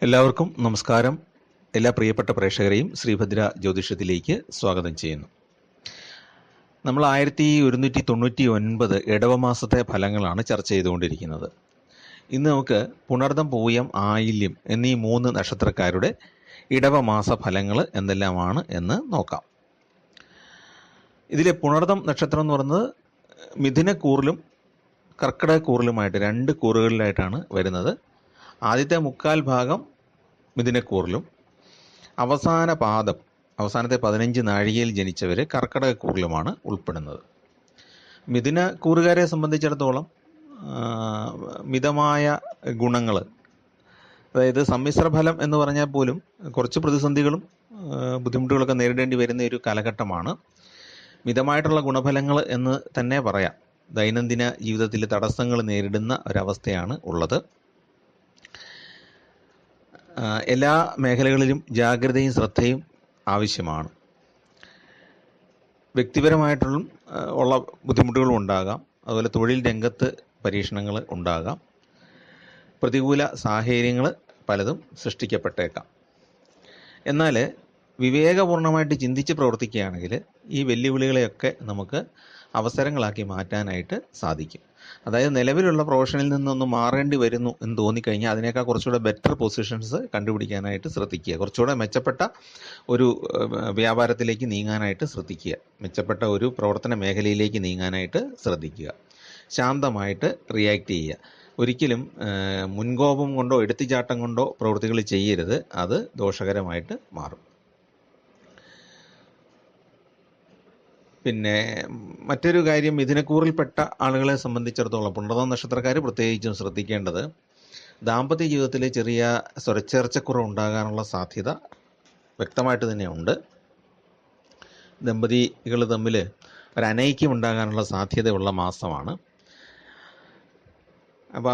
എല്ലാവർക്കും നമസ്കാരം. എല്ലാ പ്രിയപ്പെട്ട പ്രേക്ഷകരെയും ശ്രീഭദ്ര ജ്യോതിഷത്തിലേക്ക് സ്വാഗതം ചെയ്യുന്നു. നമ്മൾ 1199 ഇടവമാസത്തെ ഫലങ്ങളാണ് ചർച്ച ചെയ്തുകൊണ്ടിരിക്കുന്നത്. ഇന്ന് നമുക്ക് പുണർദം, പൂയം, ആയില്യം എന്നീ 3 നക്ഷത്രക്കാരുടെ ഇടവമാസ ഫലങ്ങൾ എന്തെല്ലാമാണ് എന്ന് നോക്കാം. ഇതിലെ പുണർദം നക്ഷത്രം എന്ന് പറയുന്നത് മിഥുനക്കൂറിലും കർക്കിടകക്കൂറിലുമായിട്ട് 2 കൂറുകളിലായിട്ടാണ് വരുന്നത്. ആദ്യത്തെ 1/4 ഭാഗം മിഥുനക്കൂറിലും അവസാന പാദം, അവസാനത്തെ 15 നാഴികയിൽ ജനിച്ചവർ കർക്കിടകക്കൂറിലുമാണ് ഉൾപ്പെടുന്നത്. മിഥുനക്കൂറുകാരെ സംബന്ധിച്ചിടത്തോളം മിതമായ ഗുണങ്ങൾ, അതായത് സമ്മിശ്ര ഫലം എന്ന് പറഞ്ഞാൽ പോലും കുറച്ച് പ്രതിസന്ധികളും ബുദ്ധിമുട്ടുകളൊക്കെ നേരിടേണ്ടി വരുന്ന ഒരു കാലഘട്ടമാണ്. മിതമായിട്ടുള്ള ഗുണഫലങ്ങൾ എന്ന് തന്നെ പറയാം. ദൈനംദിന ജീവിതത്തിൽ തടസ്സങ്ങൾ നേരിടുന്ന ഒരവസ്ഥയാണ് ഉള്ളത്. എല്ലാ മേഖലകളിലും ജാഗ്രതയും ശ്രദ്ധയും ആവശ്യമാണ്. വ്യക്തിപരമായിട്ടുള്ള ബുദ്ധിമുട്ടുകളും ഉണ്ടാകാം. അതുപോലെ തൊഴിൽ രംഗത്ത് പരീക്ഷണങ്ങൾ ഉണ്ടാകാം. പ്രതികൂല സാഹചര്യങ്ങൾ പലതും സൃഷ്ടിക്കപ്പെട്ടേക്കാം. എന്നാൽ വിവേകപൂർണമായിട്ട് ചിന്തിച്ച് പ്രവർത്തിക്കുകയാണെങ്കിൽ ഈ വെല്ലുവിളികളെയൊക്കെ നമുക്ക് അവസരങ്ങളാക്കി മാറ്റാനായിട്ട് സാധിക്കും. അതായത് നിലവിലുള്ള പ്രൊഫഷനിൽ നിന്നൊന്ന് മാറേണ്ടി വരുന്നു എന്ന് തോന്നിക്കഴിഞ്ഞാൽ അതിനേക്കാൾ കുറച്ചുകൂടെ ബെറ്റർ പൊസിഷൻസ് കണ്ടുപിടിക്കാനായിട്ട് ശ്രദ്ധിക്കുക. കുറച്ചുകൂടെ മെച്ചപ്പെട്ട ഒരു വ്യാപാരത്തിലേക്ക് നീങ്ങാനായിട്ട് ശ്രദ്ധിക്കുക. മെച്ചപ്പെട്ട ഒരു പ്രവർത്തന മേഖലയിലേക്ക് നീങ്ങാനായിട്ട് ശ്രദ്ധിക്കുക. ശാന്തമായിട്ട് റിയാക്ട് ചെയ്യുക. ഒരിക്കലും മുൻകോപം കൊണ്ടോ എടുത്തുചാട്ടം കൊണ്ടോ പ്രവൃത്തികൾ ചെയ്യരുത്. അത് ദോഷകരമായിട്ട് മാറും. പിന്നെ മറ്റൊരു കാര്യം, മിഥുനക്കൂറിൽപ്പെട്ട ആളുകളെ സംബന്ധിച്ചിടത്തോളം പുണർദം നക്ഷത്രക്കാർ പ്രത്യേകിച്ചും ശ്രദ്ധിക്കേണ്ടത്, ദാമ്പത്യ ജീവിതത്തിൽ ചെറിയ സ്വരച്ചേർച്ചക്കുറവ് ഉണ്ടാകാനുള്ള സാധ്യത വ്യക്തമായിട്ട് തന്നെ ഉണ്ട്. ദമ്പതികൾ തമ്മിൽ ഒരു അനൈക്യം ഉണ്ടാകാനുള്ള സാധ്യതയുള്ള മാസമാണ്. അപ്പോൾ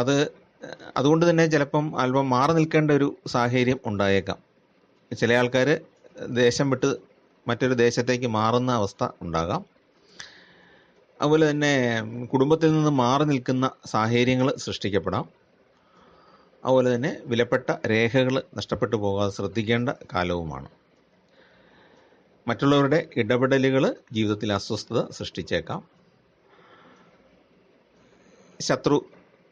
അതുകൊണ്ട് തന്നെ ചിലപ്പം അല്പം മാറി നിൽക്കേണ്ട ഒരു സാഹചര്യം ഉണ്ടായേക്കാം. ചില ആൾക്കാർ ദേശം വിട്ട് മറ്റൊരു ദേശത്തേക്ക് മാറുന്ന അവസ്ഥ ഉണ്ടാകാം. അതുപോലെ തന്നെ കുടുംബത്തിൽ നിന്ന് മാറി നിൽക്കുന്ന സാഹചര്യങ്ങൾ സൃഷ്ടിക്കപ്പെടാം. അതുപോലെ തന്നെ വിലപ്പെട്ട രേഖകൾ നഷ്ടപ്പെട്ടു പോകാതെ ശ്രദ്ധിക്കേണ്ട കാലവുമാണ്. മറ്റുള്ളവരുടെ ഇടപെടലുകൾ ജീവിതത്തിൽ അസ്വസ്ഥത സൃഷ്ടിച്ചേക്കാം. ശത്രു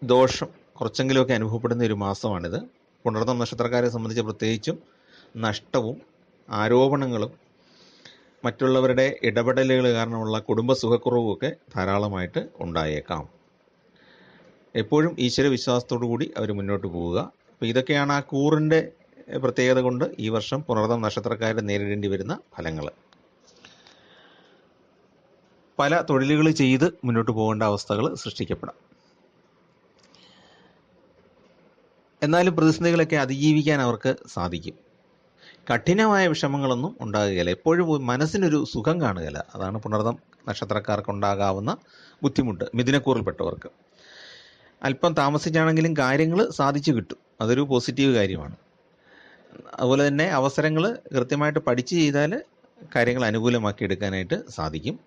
ദോഷം കുറച്ചെങ്കിലുമൊക്കെ അനുഭവപ്പെടുന്ന ഒരു മാസമാണിത്. പുണർദം നക്ഷത്രക്കാരെ സംബന്ധിച്ച് പ്രത്യേകിച്ചും നഷ്ടവും ആരോപണങ്ങളും മറ്റുള്ളവരുടെ ഇടപെടലുകൾ കാരണമുള്ള കുടുംബ സുഖക്കുറവുമൊക്കെ ധാരാളമായിട്ട് ഉണ്ടായേക്കാം. എപ്പോഴും ഈശ്വര വിശ്വാസത്തോടു കൂടി അവർ മുന്നോട്ട് പോവുക. അപ്പോൾ ഇതൊക്കെയാണ് ആ കൂറിൻ്റെ പ്രത്യേകത കൊണ്ട് ഈ വർഷം പുണർദം നക്ഷത്രക്കാർ നേരിടേണ്ടി വരുന്ന ഫലങ്ങൾ. പല തൊഴിലുകൾ ചെയ്ത് മുന്നോട്ട് പോകേണ്ട അവസ്ഥകൾ സൃഷ്ടിക്കപ്പെടാം. എന്നാലും പ്രതിസന്ധികളൊക്കെ അതിജീവിക്കാൻ അവർക്ക് സാധിക്കും. കഠിനമായ വിഷമങ്ങളൊന്നും ഉണ്ടാകുകയില്ല. എപ്പോഴും മനസ്സിനൊരു സുഖം കാണുകയില്ല. അതാണ് പുണർദം നക്ഷത്രക്കാർക്കുണ്ടാകാവുന്ന ബുദ്ധിമുട്ട്. മിഥുനക്കൂറിൽപ്പെട്ടവർക്ക് അല്പം താമസിച്ചാണെങ്കിലും കാര്യങ്ങൾ സാധിച്ചു കിട്ടും. അതൊരു പോസിറ്റീവ് കാര്യമാണ്. അതുപോലെ തന്നെ അവസരങ്ങൾ കൃത്യമായിട്ട് പഠിച്ച് ചെയ്താൽ കാര്യങ്ങൾ അനുകൂലമാക്കി എടുക്കാനായിട്ട് സാധിക്കും.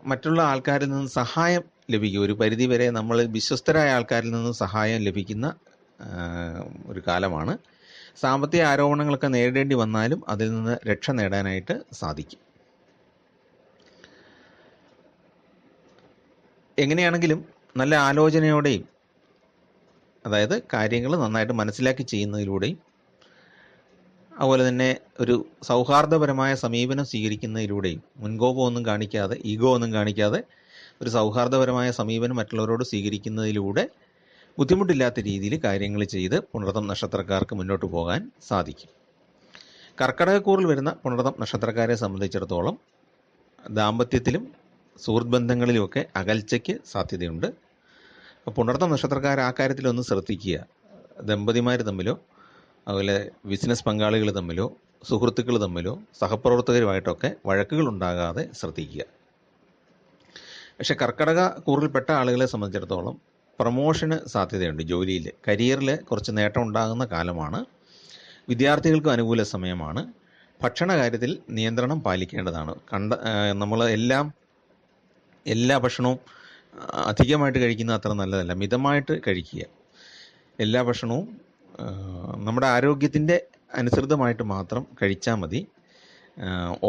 മറ്റുള്ള ആൾക്കാരിൽ നിന്ന് സഹായം ലഭിക്കും. ഒരു പരിധിവരെ നമ്മൾ വിശ്വസ്തരായ ആൾക്കാരിൽ നിന്ന് സഹായം ലഭിക്കുന്ന ഒരു കാലമാണ്. സാമ്പത്തിക ആരോപണങ്ങളൊക്കെ നേരിടേണ്ടി വന്നാലും അതിൽ നിന്ന് രക്ഷ നേടാനായിട്ട് സാധിക്കും. എങ്ങനെയാണെങ്കിലും നല്ല ആലോചനയോടെയും, അതായത് കാര്യങ്ങൾ നന്നായിട്ട് മനസ്സിലാക്കി ചെയ്യുന്നതിലൂടെയും, അതുപോലെ തന്നെ ഒരു സൗഹാർദ്ദപരമായ സമീപനം സ്വീകരിക്കുന്നതിലൂടെയും, മുൻകോപമൊന്നും കാണിക്കാതെ, ഈഗോ ഒന്നും കാണിക്കാതെ ഒരു സൗഹാർദ്ദപരമായ സമീപനം മറ്റുള്ളവരോട് സ്വീകരിക്കുന്നതിലൂടെ ബുദ്ധിമുട്ടില്ലാത്ത രീതിയിൽ കാര്യങ്ങൾ ചെയ്ത് പുണർദം നക്ഷത്രക്കാർക്ക് മുന്നോട്ട് പോകാൻ സാധിക്കും. കർക്കിടകക്കൂറിൽ വരുന്ന പുണർദം നക്ഷത്രക്കാരെ സംബന്ധിച്ചിടത്തോളം ദാമ്പത്യത്തിലും സുഹൃത്ത് ബന്ധങ്ങളിലുമൊക്കെ അകൽച്ചയ്ക്ക് സാധ്യതയുണ്ട്. പുണർദം നക്ഷത്രക്കാർ ആ കാര്യത്തിലൊന്ന് ശ്രദ്ധിക്കുക. ദമ്പതിമാർ തമ്മിലോ അതുപോലെ ബിസിനസ് പങ്കാളികൾ തമ്മിലോ സുഹൃത്തുക്കൾ തമ്മിലോ സഹപ്രവർത്തകരുമായിട്ടൊക്കെ വഴക്കുകൾ ഉണ്ടാകാതെ ശ്രദ്ധിക്കുക. പക്ഷെ കർക്കിടക കൂറിൽപ്പെട്ട ആളുകളെ സംബന്ധിച്ചിടത്തോളം പ്രമോഷന് സാധ്യതയുണ്ട്. ജോലിയിൽ, കരിയറിൽ കുറച്ച് നേട്ടം ഉണ്ടാകുന്ന കാലമാണ്. വിദ്യാർത്ഥികൾക്കും അനുകൂല സമയമാണ്. ഭക്ഷണ കാര്യത്തിൽ നിയന്ത്രണം പാലിക്കേണ്ടതാണ്. നമ്മൾ എല്ലാ ഭക്ഷണവും അധികമായിട്ട് കഴിക്കുന്നത് അത്ര നല്ലതല്ല. മിതമായിട്ട് കഴിക്കുക. എല്ലാ ഭക്ഷണവും നമ്മുടെ ആരോഗ്യത്തിൻ്റെ അനുസൃതമായിട്ട് മാത്രം കഴിച്ചാൽ മതി.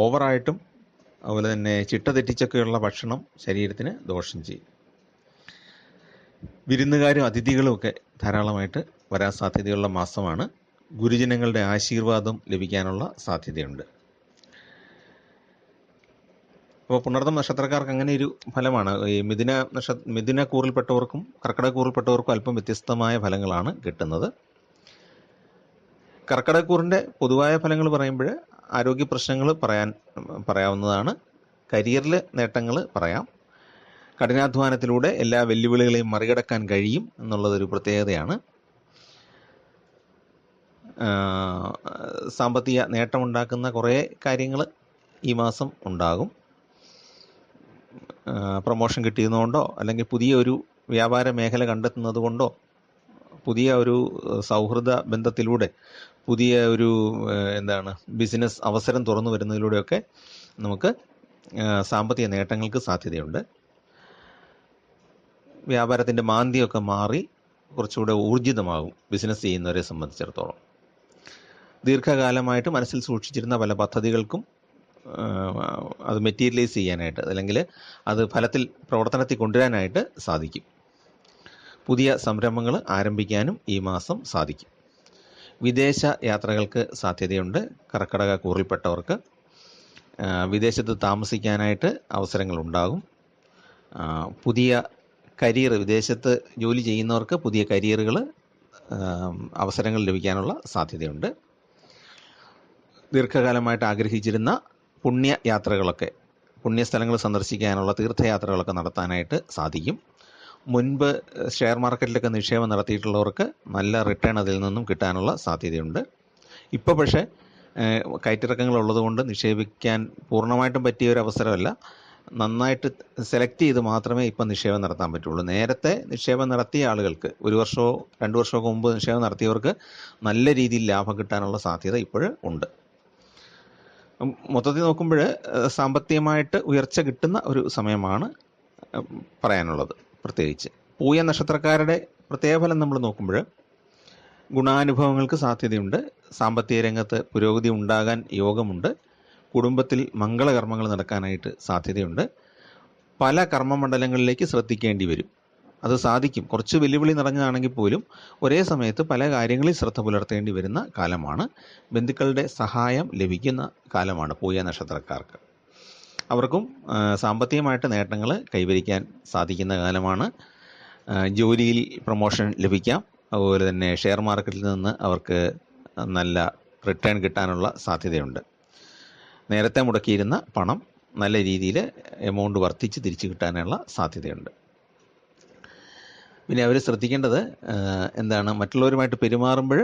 ഓവറായിട്ടും അതുപോലെ തന്നെ ചിട്ട തെറ്റിച്ചൊക്കെയുള്ള ഭക്ഷണം ശരീരത്തിന് ദോഷം ചെയ്യും. വിരുന്നുകാരും അതിഥികളും ഒക്കെ ധാരാളമായിട്ട് വരാൻ സാധ്യതയുള്ള മാസമാണ്. ഗുരുജനങ്ങളുടെ ആശീർവാദം ലഭിക്കാനുള്ള സാധ്യതയുണ്ട്. അപ്പോൾ പുണർതം നക്ഷത്രക്കാർക്ക് അങ്ങനെ ഒരു ഫലമാണ്. ഈ മിഥുന കൂറിൽപ്പെട്ടവർക്കും കർക്കിടകക്കൂറിൽപ്പെട്ടവർക്കും അല്പം വ്യത്യസ്തമായ ഫലങ്ങളാണ് കിട്ടുന്നത്. കർക്കിടകക്കൂറിൻ്റെ പൊതുവായ ഫലങ്ങൾ പറയുമ്പോൾ ആരോഗ്യ പ്രശ്നങ്ങൾ പറയാവുന്നതാണ്. കരിയറിൽ നേട്ടങ്ങൾ പറയാം. കഠിനാധ്വാനത്തിലൂടെ എല്ലാ വെല്ലുവിളികളെയും മറികടക്കാൻ കഴിയും എന്നുള്ളതൊരു പ്രത്യേകതയാണ്. സാമ്പത്തിക നേട്ടമുണ്ടാക്കുന്ന കുറേ കാര്യങ്ങൾ ഈ മാസം ഉണ്ടാകും. പ്രൊമോഷൻ കിട്ടിയതുകൊണ്ടോ അല്ലെങ്കിൽ പുതിയ ഒരു വ്യാപാര മേഖല കണ്ടെത്തുന്നത് കൊണ്ടോ പുതിയ ഒരു സൗഹൃദ ബന്ധത്തിലൂടെ പുതിയ ഒരു ബിസിനസ് അവസരം തുറന്നു വരുന്നതിലൂടെയൊക്കെ നമുക്ക് സാമ്പത്തിക നേട്ടങ്ങൾക്ക് സാധ്യതയുണ്ട്. വ്യാപാരത്തിൻ്റെ മാന്ദ്യമൊക്കെ മാറി കുറച്ചുകൂടെ ഊർജിതമാകും ബിസിനസ് ചെയ്യുന്നവരെ സംബന്ധിച്ചിടത്തോളം. ദീർഘകാലമായിട്ട് മനസ്സിൽ സൂക്ഷിച്ചിരുന്ന പല പദ്ധതികൾക്കും അത് മെറ്റീരിയലൈസ് ചെയ്യാനായിട്ട് അല്ലെങ്കിൽ അത് ഫലത്തിൽ പ്രവർത്തനത്തിൽ കൊണ്ടുവരാനായിട്ട് സാധിക്കും. പുതിയ സംരംഭങ്ങൾ ആരംഭിക്കാനും ഈ മാസം സാധിക്കും. വിദേശ യാത്രകൾക്ക് സാധ്യതയുണ്ട്. കർക്കിടക കൂറിൽപ്പെട്ടവർക്ക് വിദേശത്ത് താമസിക്കാനായിട്ട് അവസരങ്ങളുണ്ടാകും. പുതിയ കരിയർ, വിദേശത്ത് ജോലി ചെയ്യുന്നവർക്ക് പുതിയ കരിയറുകൾ അവസരങ്ങൾ ലഭിക്കാനുള്ള സാധ്യതയുണ്ട്. ദീർഘകാലമായിട്ട് ആഗ്രഹിച്ചിരുന്ന പുണ്യയാത്രകളൊക്കെ, പുണ്യസ്ഥലങ്ങൾ സന്ദർശിക്കാനുള്ള തീർത്ഥയാത്രകളൊക്കെ നടത്താനായിട്ട് സാധിക്കും. മുൻപ് ഷെയർ മാർക്കറ്റിലൊക്കെ നിക്ഷേപം നടത്തിയിട്ടുള്ളവർക്ക് നല്ല റിട്ടേൺ അതിൽ നിന്നും കിട്ടാനുള്ള സാധ്യതയുണ്ട്. ഇപ്പോൾ പക്ഷേ കയറ്റിറക്കങ്ങളുള്ളത് കൊണ്ട് നിക്ഷേപിക്കാൻ പൂർണ്ണമായിട്ടും പറ്റിയ ഒരു അവസരമല്ല. നന്നായിട്ട് സെലക്ട് ചെയ്ത് മാത്രമേ ഇപ്പം നിക്ഷേപം നടത്താൻ പറ്റുള്ളൂ. നേരത്തെ നിക്ഷേപം നടത്തിയ ആളുകൾക്ക് 1 വർഷമോ 2 വർഷമൊക്കെ മുമ്പ് നിക്ഷേപം നടത്തിയവർക്ക് നല്ല രീതിയിൽ ലാഭം കിട്ടാനുള്ള സാധ്യത ഇപ്പോൾ ഉണ്ട്. മൊത്തത്തിൽ നോക്കുമ്പോൾ സാമ്പത്തികമായിട്ട് ഉയർച്ച കിട്ടുന്ന ഒരു സമയമാണ് പറയാനുള്ളത്. പ്രത്യേകിച്ച് പൂയ നക്ഷത്രക്കാരുടെ പ്രത്യേകഫലം നമ്മൾ നോക്കുമ്പോൾ ഗുണാനുഭവങ്ങൾക്ക് സാധ്യതയുണ്ട്. സാമ്പത്തിക രംഗത്ത് പുരോഗതി ഉണ്ടാകാൻ യോഗമുണ്ട്. കുടുംബത്തിൽ മംഗളകർമ്മങ്ങൾ നടക്കാനായിട്ട് സാധ്യതയുണ്ട്. പല കർമ്മമണ്ഡലങ്ങളിലേക്ക് ശ്രദ്ധിക്കേണ്ടി വരും. അത് സാധിക്കും. കുറച്ച് വെല്ലുവിളി നിറഞ്ഞതാണെങ്കിൽ പോലും ഒരേ സമയത്ത് പല കാര്യങ്ങളിൽ ശ്രദ്ധ പുലർത്തേണ്ടി വരുന്ന കാലമാണ്. ബന്ധുക്കളുടെ സഹായം ലഭിക്കുന്ന കാലമാണ് പൂയ നക്ഷത്രക്കാർക്ക്. അവർക്കും സാമ്പത്തികമായിട്ട് നേട്ടങ്ങൾ കൈവരിക്കാൻ സാധിക്കുന്ന കാലമാണ്. ജോലിയിൽ പ്രൊമോഷൻ ലഭിക്കാം. അതുപോലെ തന്നെ ഷെയർ മാർക്കറ്റിൽ നിന്ന് അവർക്ക് നല്ല റിട്ടേൺ കിട്ടാനുള്ള സാധ്യതയുണ്ട്. നേരത്തെ മുടക്കിയിരുന്ന പണം നല്ല രീതിയിൽ എമൗണ്ട് വർദ്ധിച്ച് തിരിച്ചു കിട്ടാനുള്ള സാധ്യതയുണ്ട്. പിന്നെ അവർ ശ്രദ്ധിക്കേണ്ടത് മറ്റുള്ളവരുമായിട്ട് പെരുമാറുമ്പോൾ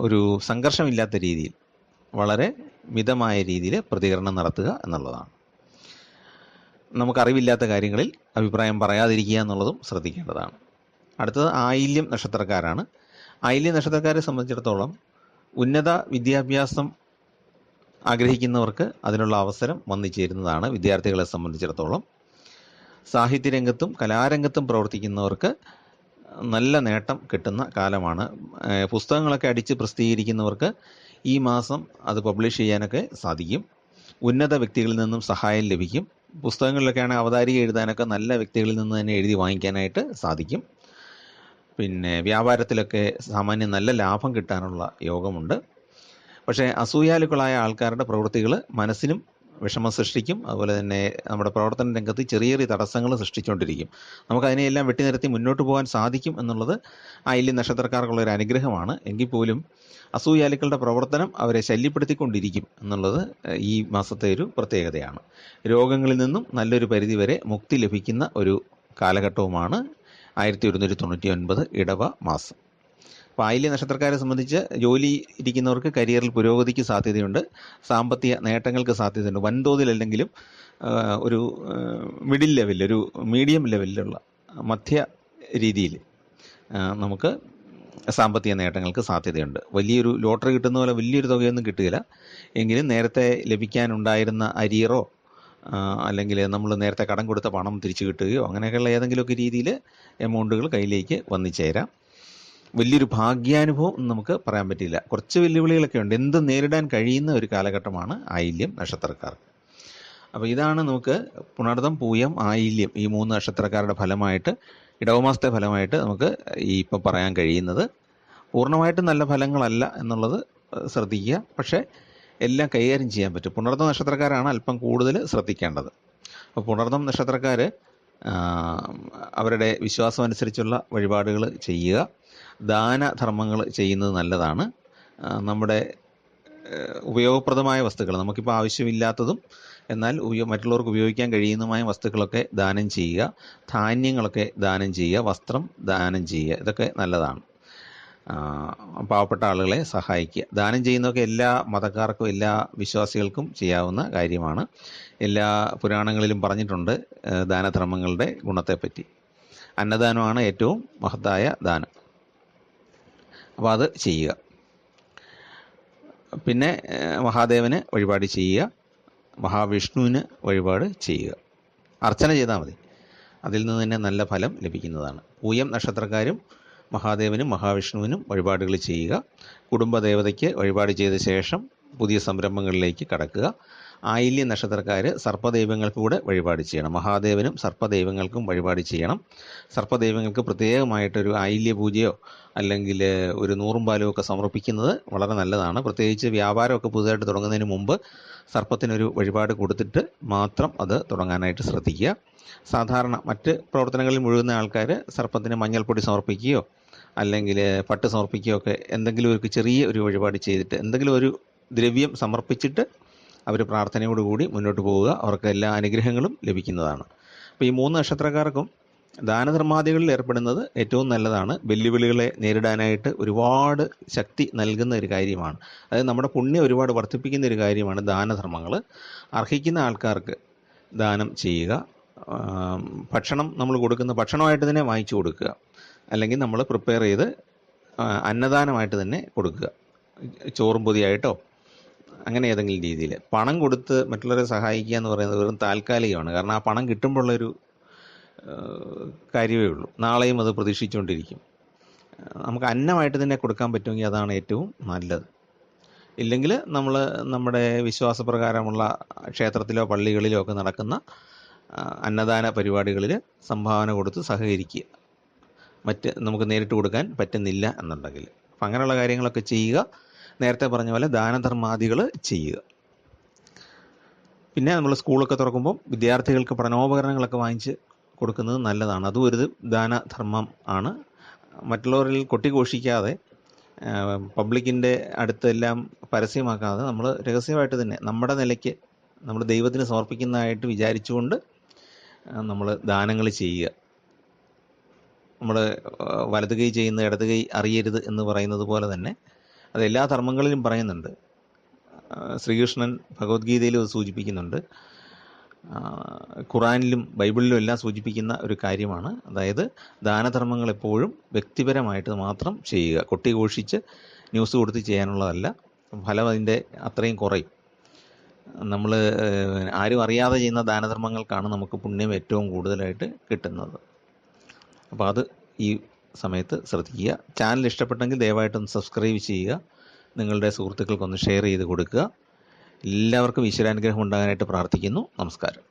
ഒരു സംഘർഷമില്ലാത്ത രീതിയിൽ വളരെ മിതമായ രീതിയിൽ പ്രതികരണം നടത്തുക എന്നുള്ളതാണ്. നമുക്കറിവില്ലാത്ത കാര്യങ്ങളിൽ അഭിപ്രായം പറയാതിരിക്കുക എന്നുള്ളതും ശ്രദ്ധിക്കേണ്ടതാണ്. അടുത്തത് ആയില്യം നക്ഷത്രക്കാരാണ്. ആയില്യം നക്ഷത്രക്കാരെ സംബന്ധിച്ചിടത്തോളം ഉന്നത വിദ്യാഭ്യാസം ആഗ്രഹിക്കുന്നവർക്ക് അതിനുള്ള അവസരം വന്നു ചേരുന്നതാണ്. വിദ്യാർത്ഥികളെ സംബന്ധിച്ചിടത്തോളം സാഹിത്യരംഗത്തും കലാരംഗത്തും പ്രവർത്തിക്കുന്നവർക്ക് നല്ല നേട്ടം കിട്ടുന്ന കാലമാണ്. പുസ്തകങ്ങളൊക്കെ അടിച്ച് പ്രസിദ്ധീകരിക്കുന്നവർക്ക് ഈ മാസം അത് പബ്ലിഷ് ചെയ്യാനൊക്കെ സാധിക്കും. ഉന്നത വ്യക്തികളിൽ നിന്നും സഹായം ലഭിക്കും. പുസ്തകങ്ങളിലൊക്കെയാണ് അവതാരിക എഴുതാനൊക്കെ നല്ല വ്യക്തികളിൽ നിന്ന് തന്നെ എഴുതി വാങ്ങിക്കാനായിട്ട് സാധിക്കും. പിന്നെ വ്യാപാരത്തിലൊക്കെ സാമാന്യം നല്ല ലാഭം കിട്ടാനുള്ള യോഗമുണ്ട്. പക്ഷേ അസൂയാലുക്കളായ ആൾക്കാരുടെ പ്രവൃത്തികൾ മനസ്സിനും വിഷമം സൃഷ്ടിക്കും. അതുപോലെ തന്നെ നമ്മുടെ പ്രവർത്തന രംഗത്ത് ചെറിയ ചെറിയ തടസ്സങ്ങൾ സൃഷ്ടിച്ചുകൊണ്ടിരിക്കും. നമുക്കതിനെയെല്ലാം വെട്ടിനിരത്തി മുന്നോട്ട് പോകാൻ സാധിക്കും എന്നുള്ളത് ആയില്യം നക്ഷത്രക്കാർക്കുള്ളൊരു അനുഗ്രഹമാണ്. എങ്കിൽ പോലും അസൂയാലുക്കളുടെ പ്രവർത്തനം അവരെ ശല്യപ്പെടുത്തിക്കൊണ്ടിരിക്കും എന്നുള്ളത് ഈ മാസത്തെ ഒരു പ്രത്യേകതയാണ്. രോഗങ്ങളിൽ നിന്നും നല്ലൊരു പരിധിവരെ മുക്തി ലഭിക്കുന്ന ഒരു കാലഘട്ടവുമാണ് 1199 ഇടവ മാസം. അപ്പോൾ ആയില്യ നക്ഷത്രക്കാരെ സംബന്ധിച്ച് ജോലി ഇരിക്കുന്നവർക്ക് കരിയറിൽ പുരോഗതിക്ക് സാധ്യതയുണ്ട്. സാമ്പത്തിക നേട്ടങ്ങൾക്ക് സാധ്യതയുണ്ട്. വൻതോതിലല്ലെങ്കിലും ഒരു മിഡിൽ ലെവലിൽ, ഒരു മീഡിയം ലെവലിലുള്ള മധ്യ രീതിയിൽ നമുക്ക് സാമ്പത്തിക നേട്ടങ്ങൾക്ക് സാധ്യതയുണ്ട്. വലിയൊരു ലോട്ടറി കിട്ടുന്ന പോലെ വലിയൊരു തുകയൊന്നും കിട്ടുകയില്ല. എങ്കിലും നേരത്തെ ലഭിക്കാനുണ്ടായിരുന്ന അരിയറോ അല്ലെങ്കിൽ നമ്മൾ നേരത്തെ കടം കൊടുത്ത പണം തിരിച്ചു കിട്ടുകയോ അങ്ങനെയൊക്കെയുള്ള ഏതെങ്കിലുമൊക്കെ രീതിയിൽ എമൗണ്ടുകൾ കയ്യിലേക്ക് വന്നു ചേരാം. വലിയൊരു ഭാഗ്യാനുഭവം എന്ന് നമുക്ക് പറയാൻ പറ്റില്ല. കുറച്ച് വെല്ലുവിളികളൊക്കെ ഉണ്ട്. എന്ത് നേരിടാൻ കഴിയുന്ന ഒരു കാലഘട്ടമാണ് ആയില്യം നക്ഷത്രക്കാർക്ക്. അപ്പോൾ ഇതാണ് നമുക്ക് പുണർതം, പൂയം, ആയില്യം ഈ 3 നക്ഷത്രക്കാരുടെ ഫലമായിട്ട്, ഇടവമാസത്തെ ഫലമായിട്ട് നമുക്ക് ഈ ഇപ്പം പറയാൻ കഴിയുന്നത്. പൂർണ്ണമായിട്ടും നല്ല ഫലങ്ങളല്ല എന്നുള്ളത് ശ്രദ്ധിക്കുക. പക്ഷേ എല്ലാം കൈകാര്യം ചെയ്യാൻ പറ്റും. പുണർതം നക്ഷത്രക്കാരാണ് അല്പം കൂടുതൽ ശ്രദ്ധിക്കേണ്ടത്. അപ്പോൾ പുണർതം നക്ഷത്രക്കാർ അവരുടെ വിശ്വാസം അനുസരിച്ചുള്ള വഴിപാടുകൾ ചെയ്യുക, ദാനധർമ്മങ്ങൾ ചെയ്യുന്നത് നല്ലതാണ്. നമ്മുടെ ഉപയോഗപ്രദമായ വസ്തുക്കൾ, നമുക്കിപ്പോൾ ആവശ്യമില്ലാത്തതും എന്നാൽ മറ്റുള്ളവർക്ക് ഉപയോഗിക്കാൻ കഴിയുന്നതുമായ വസ്തുക്കളൊക്കെ ദാനം ചെയ്യുക, ധാന്യങ്ങളൊക്കെ ദാനം ചെയ്യുക, വസ്ത്രം ദാനം ചെയ്യുക, ഇതൊക്കെ നല്ലതാണ്. പാവപ്പെട്ട ആളുകളെ സഹായിക്കുക. ദാനം ചെയ്യുന്നതൊക്കെ എല്ലാ മതക്കാർക്കും എല്ലാ വിശ്വാസികൾക്കും ചെയ്യാവുന്ന കാര്യമാണ്. എല്ലാ പുരാണങ്ങളിലും പറഞ്ഞിട്ടുണ്ട് ദാനധർമ്മങ്ങളുടെ ഗുണത്തെപ്പറ്റി. അന്നദാനമാണ് ഏറ്റവും മഹത്തായ ദാനം. അപ്പോൾ അത് ചെയ്യുക. പിന്നെ മഹാദേവന് വഴിപാട് ചെയ്യുക, മഹാവിഷ്ണുവിന് വഴിപാട് ചെയ്യുക. അർച്ചന ചെയ്താൽ മതി, അതിൽ നിന്ന് തന്നെ നല്ല ഫലം ലഭിക്കുന്നതാണ്. പൂയം നക്ഷത്രക്കാരും മഹാദേവനും മഹാവിഷ്ണുവിനും വഴിപാടുകൾ ചെയ്യുക. കുടുംബദേവതയ്ക്ക് വഴിപാട് ചെയ്ത ശേഷം പുതിയ സംരംഭങ്ങളിലേക്ക് കടക്കുക. ആയില്യം നക്ഷത്രക്കാർ സർപ്പദൈവങ്ങൾക്ക് കൂടെ വഴിപാട് ചെയ്യണം. മഹാദേവനും സർപ്പദൈവങ്ങൾക്കും വഴിപാട് ചെയ്യണം. സർപ്പദൈവങ്ങൾക്ക് പ്രത്യേകമായിട്ടൊരു ആയില്യ പൂജയോ അല്ലെങ്കിൽ ഒരു നൂറും പാലും ഒക്കെ സമർപ്പിക്കുന്നത് വളരെ നല്ലതാണ്. പ്രത്യേകിച്ച് വ്യാപാരമൊക്കെ പുതുതായിട്ട് തുടങ്ങുന്നതിന് മുമ്പ് സർപ്പത്തിനൊരു വഴിപാട് കൊടുത്തിട്ട് മാത്രം അത് തുടങ്ങാനായിട്ട് ശ്രദ്ധിക്കുക. സാധാരണ മറ്റ് പ്രവർത്തനങ്ങളിൽ മുഴുകുന്ന ആൾക്കാർ സർപ്പത്തിന് മഞ്ഞൾപ്പൊടി സമർപ്പിക്കുകയോ അല്ലെങ്കിൽ പട്ട് സമർപ്പിക്കുകയോ ഒക്കെ എന്തെങ്കിലും ഒരു ചെറിയ ഒരു വഴിപാട് ചെയ്തിട്ട് എന്തെങ്കിലും ഒരു ദ്രവ്യം സമർപ്പിച്ചിട്ട് അവർ പ്രാർത്ഥനയോടുകൂടി മുന്നോട്ട് പോവുക. അവർക്ക് എല്ലാ അനുഗ്രഹങ്ങളും ലഭിക്കുന്നതാണ്. അപ്പോൾ ഈ 3 നക്ഷത്രക്കാർക്കും ദാനധർമാദികളിൽ ഏർപ്പെടുന്നത് ഏറ്റവും നല്ലതാണ്. വെല്ലുവിളികളെ നേരിടാനായിട്ട് ഒരുപാട് ശക്തി നൽകുന്ന ഒരു കാര്യമാണ്. അതായത് നമ്മുടെ പുണ്യം ഒരുപാട് വർദ്ധിപ്പിക്കുന്ന ഒരു കാര്യമാണ് ദാനധർമ്മങ്ങൾ. അർഹിക്കുന്ന ആൾക്കാർക്ക് ദാനം ചെയ്യുക. ഭക്ഷണം നമ്മൾ കൊടുക്കുന്ന ഭക്ഷണമായിട്ട് തന്നെ വാങ്ങിച്ചു കൊടുക്കുക, അല്ലെങ്കിൽ നമ്മൾ പ്രിപ്പയർ ചെയ്ത് അന്നദാനമായിട്ട് തന്നെ കൊടുക്കുക. ചോറും പൊതിയായിട്ടോ അങ്ങനെ ഏതെങ്കിലും രീതിയിൽ. പണം കൊടുത്ത് മറ്റുള്ളവരെ സഹായിക്കുക എന്ന് പറയുന്നത് വെറും താൽക്കാലികമാണ്. കാരണം ആ പണം കിട്ടുമ്പോഴുള്ളൊരു കാര്യമേ ഉള്ളൂ. നാളെയും അത് പ്രതീക്ഷിച്ചുകൊണ്ടിരിക്കും. നമുക്ക് അന്നമായിട്ട് തന്നെ കൊടുക്കാൻ പറ്റുമെങ്കിൽ അതാണ് ഏറ്റവും നല്ലത്. ഇല്ലെങ്കിൽ നമ്മൾ നമ്മുടെ വിശ്വാസപ്രകാരമുള്ള ക്ഷേത്രത്തിലോ പള്ളികളിലോ ഒക്കെ നടക്കുന്ന അന്നദാന പരിപാടികളിൽ സംഭാവന കൊടുത്ത് സഹകരിക്കുക. നമുക്ക് നേരിട്ട് കൊടുക്കാൻ പറ്റുന്നില്ല എന്നുണ്ടെങ്കിൽ അപ്പം അങ്ങനെയുള്ള കാര്യങ്ങളൊക്കെ ചെയ്യുക. നേരത്തെ പറഞ്ഞ പോലെ ദാനധർമാദികൾ ചെയ്യുക. പിന്നെ നമ്മൾ സ്കൂളൊക്കെ തുറക്കുമ്പോൾ വിദ്യാർത്ഥികൾക്ക് പഠനോപകരണങ്ങളൊക്കെ വാങ്ങിച്ച് കൊടുക്കുന്നത് നല്ലതാണ്. അതും ഒരു ദാനധർമ്മം ആണ്. മറ്റുള്ളവരിൽ കൊട്ടിഘോഷിക്കാതെ പബ്ലിക്കിൻ്റെ അടുത്തെല്ലാം പരസ്യമാക്കാതെ നമ്മൾ രഹസ്യമായിട്ട് തന്നെ നമ്മുടെ നിലയ്ക്ക് നമ്മൾ ദൈവത്തിന് സമർപ്പിക്കുന്നതായിട്ട് വിചാരിച്ചുകൊണ്ട് നമ്മൾ ദാനങ്ങൾ ചെയ്യുക. നമ്മൾ വലത് കൈ ചെയ്യുന്ന ഇടത് കൈ അറിയരുത് എന്ന് പറയുന്നത് പോലെ തന്നെ അത് എല്ലാ ധർമ്മങ്ങളിലും പറയുന്നുണ്ട്. ശ്രീകൃഷ്ണൻ ഭഗവത്ഗീതയിലും അത് സൂചിപ്പിക്കുന്നുണ്ട്. ഖുറാനിലും ബൈബിളിലും എല്ലാം സൂചിപ്പിക്കുന്ന ഒരു കാര്യമാണ്. അതായത് ദാനധർമ്മങ്ങൾ എപ്പോഴും വ്യക്തിപരമായിട്ട് മാത്രം ചെയ്യുക. കൊട്ടിഘോഷിച്ച് ന്യൂസ് കൊടുത്ത് ചെയ്യാനുള്ളതല്ല. ഫലം അതിൻ്റെ അത്രയും കുറയും. നമ്മൾ ആരും അറിയാതെ ചെയ്യുന്ന ദാനധർമ്മങ്ങൾക്കാണ് നമുക്ക് പുണ്യം ഏറ്റവും കൂടുതലായിട്ട് കിട്ടുന്നത്. അപ്പോൾ അത് ഈ സമയത്ത് ശ്രദ്ധിക്കുക. ചാനൽ ഇഷ്ടപ്പെട്ടെങ്കിൽ ദയവായിട്ടൊന്ന് സബ്സ്ക്രൈബ് ചെയ്യുക. നിങ്ങളുടെ സുഹൃത്തുക്കൾക്കൊന്ന് ഷെയർ ചെയ്ത് കൊടുക്കുക. എല്ലാവർക്കും ഈശ്വരാനുഗ്രഹം ഉണ്ടാകാനായിട്ട് പ്രാർത്ഥിക്കുന്നു. നമസ്കാരം.